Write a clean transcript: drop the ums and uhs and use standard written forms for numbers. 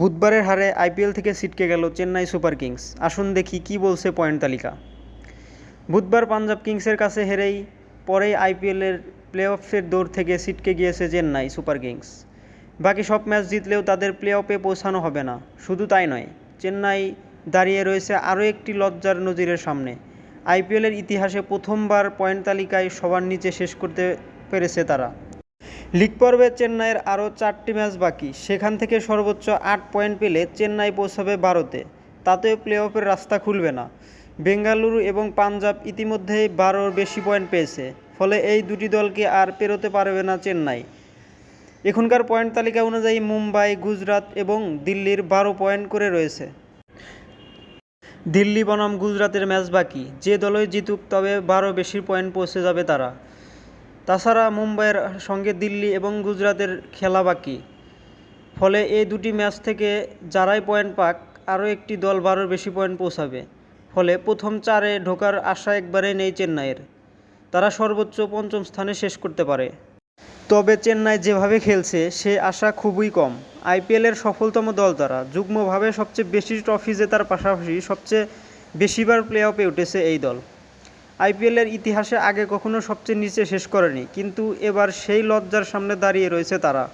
বুধবারের হারে আইপিএল থেকে ছিটকে গেল চেন্নাই সুপার কিংস। আসুন দেখি কী বলছে পয়েন্ট তালিকা। বুধবার পাঞ্জাব কিংসের কাছে হেরেই পরেই আইপিএলের প্লে-অফের দৌড় থেকে ছিটকে গিয়েছে চেন্নাই সুপার কিংস। বাকি সব ম্যাচ জিতলেও তাদের প্লে-অফে পৌঁছানো হবে না। শুধু তাই নয়, চেন্নাই দাঁড়িয়ে রয়েছে আরও একটি লজ্জার নজিরের সামনে। আইপিএলের ইতিহাসে প্রথমবার পয়েন্ট তালিকায় সবার নিচে শেষ করতে পেরেছে তারা। লিগ পর্বে চেন্নাইয়ের আরও 4টি ম্যাচ বাকি, সেখান থেকে সর্বোচ্চ 8 পয়েন্ট পেলে চেন্নাই পৌঁছাবে 12তে। তাতেও প্লে-অফের রাস্তা খুলবে না। বেঙ্গালুরু এবং পাঞ্জাব ইতিমধ্যেই 12-র বেশি পয়েন্ট পেয়েছে, ফলে এই দুটি দলকে আর পেরোতে পারবে না চেন্নাই। এখনকার পয়েন্ট তালিকা অনুযায়ী মুম্বাই, গুজরাট এবং দিল্লির 12 পয়েন্ট করে রয়েছে। দিল্লি বনাম গুজরাটের ম্যাচ বাকি, যে দলই জিতুক তবে 12 বেশি পয়েন্ট পৌঁছে যাবে তারা। তাছাড়া মুম্বাইয়ের সঙ্গে দিল্লি এবং গুজরাটের খেলা বাকি, ফলে এই দুটি ম্যাচ থেকে যারাই পয়েন্ট পাক আরও একটি দল 12-র বেশি পয়েন্ট পৌঁছাবে। ফলে প্রথম 4-এ ঢোকার আশা একবারে নেই চেন্নাইয়ের। তারা সর্বোচ্চ 5ম স্থানে শেষ করতে পারে। তবে চেন্নাই যেভাবে খেলছে সে আশা খুবই কম। আইপিএলের সফলতম দল তারা। যুগ্মভাবে সবচেয়ে বেশি ট্রফি জেতার পাশাপাশি সবচেয়ে বেশিবার প্লে-অফে উঠেছে এই দল। আইপিএলের ইতিহাসে আগে কখনো সবচেয়ে নিচে শেষ করেনি, কিন্তু এবার সেই লজ্জার সামনে দাঁড়িয়ে রয়েছে তারা।